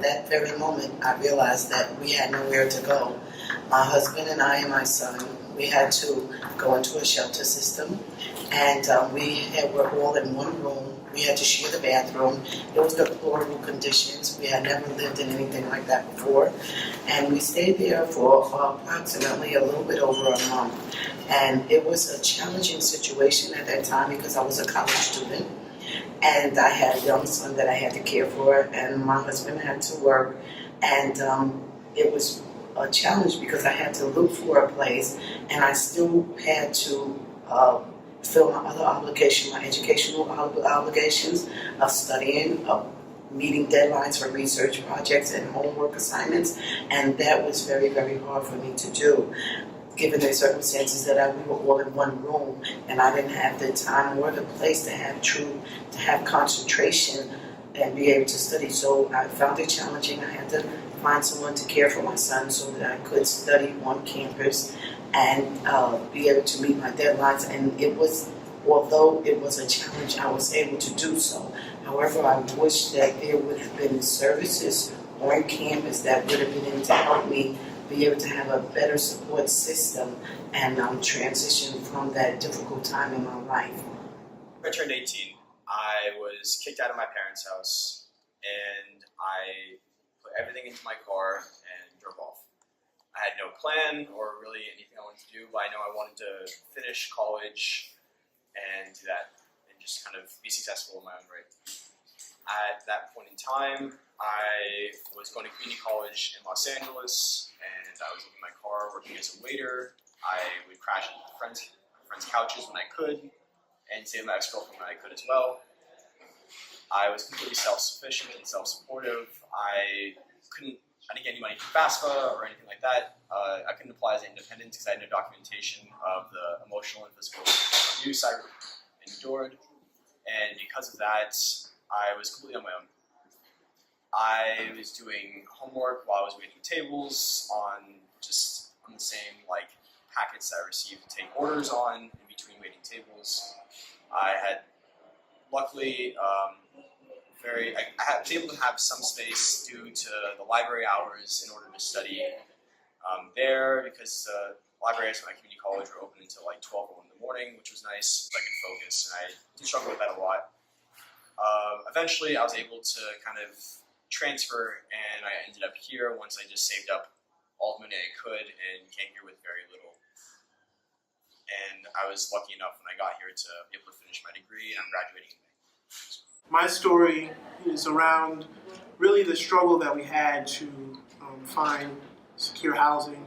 that very moment, I realized that we had nowhere to go. My husband and I and my son, we had to go into a shelter system, and were all in one room. We had to share the bathroom. It was deplorable conditions. We had never lived in anything like that before. And we stayed there for approximately a little bit over a month. And it was a challenging situation at that time because I was a college student. And I had a young son that I had to care for, and my husband had to work. And it was a challenge because I had to look for a place, and I still had to fulfill my other obligation, my educational obligations of studying, of meeting deadlines for research projects and homework assignments, and that was very, very hard for me to do, given the circumstances that we were all in one room, and I didn't have the time or the place to have concentration and be able to study. So I found it challenging. I had to find someone to care for my son so that I could study on campus and be able to meet my deadlines. And although it was a challenge, I was able to do so. However, I wish that there would have been services on campus that would have been able to help me be able to have a better support system and transition from that difficult time in my life. When I turned 18, I was kicked out of my parents' house, and I put everything into my car and drove off. I had no plan or really anything I wanted to do, but I know I wanted to finish college and do that and just kind of be successful in my own right. At that point in time, I was going to community college in Los Angeles, and I was living in my car working as a waiter. I would crash at friends' couches when I could, and stay with my ex-girlfriend when I could as well. I was completely self-sufficient and self-supportive. I didn't get any money from FAFSA or anything like that. I couldn't apply as an independent because I had no documentation of the emotional and physical abuse I endured. And because of that, I was completely on my own. I was doing homework while I was waiting tables on the same packets that I received to take orders on in between waiting tables. I had luckily I was able to have some space due to the library hours in order to study there, because the libraries at my community college were open until 12 or 1 in the morning, which was nice, so I could focus, and I did struggle with that a lot. Eventually, I was able to kind of transfer, and I ended up here once I just saved up all the money I could and came here with very little. And I was lucky enough when I got here to be able to finish my degree, and I'm graduating in May. My story is around really the struggle that we had to find secure housing.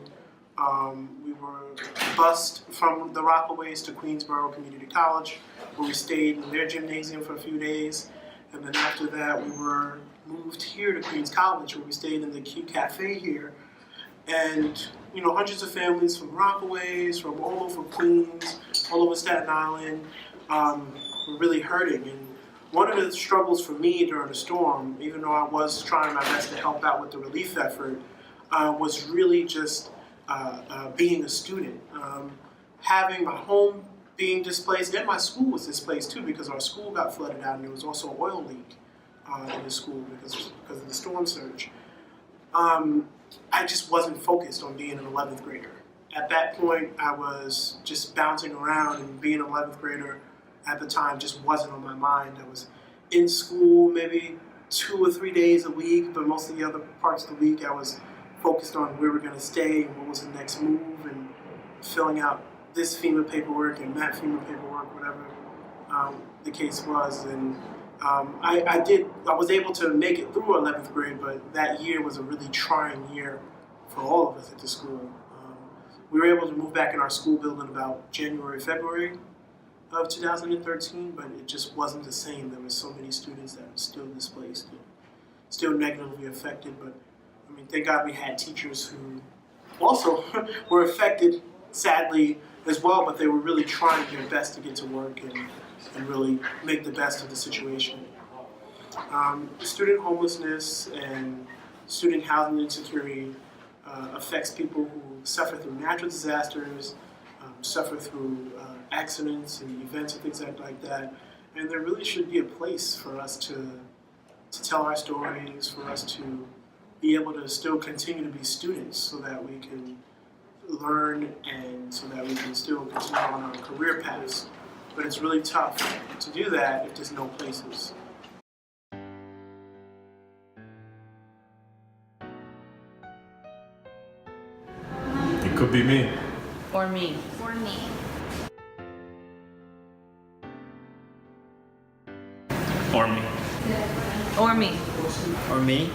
We were bused from the Rockaways to Queensborough Community College, where we stayed in their gymnasium for a few days. And then after that, we were moved here to Queens College, where we stayed in the Q Cafe here. And, hundreds of families from Rockaways, from all over Queens, all over Staten Island, were really hurting. And one of the struggles for me during the storm, even though I was trying my best to help out with the relief effort, was really just being a student. Having my home being displaced, and my school was displaced too, because our school got flooded out, and there was also an oil leak in the school because of the storm surge. I just wasn't focused on being an 11th grader. At that point, I was just bouncing around, and being an 11th grader at the time just wasn't on my mind. I was in school maybe 2 or 3 days a week, but most of the other parts of the week I was focused on where we're going to stay and what was the next move, and filling out this FEMA paperwork and that FEMA paperwork, whatever the case was. And I was able to make it through 11th grade, but that year was a really trying year for all of us at the school. We were able to move back in our school building about January, February of 2013, but it just wasn't the same. There were so many students that were still displaced and still negatively affected. But thank God we had teachers who also were affected, sadly, as well, but they were really trying their best to get to work and really make the best of the situation. Student homelessness and student housing insecurity affects people who suffer through natural disasters, suffer through accidents and events and things like that. And there really should be a place for us to tell our stories, for us to be able to still continue to be students so that we can learn and so that we can still continue on our career paths. But it's really tough to do that if there's no places. It could be me. Or me. Or me. Or me. Or me. Or me.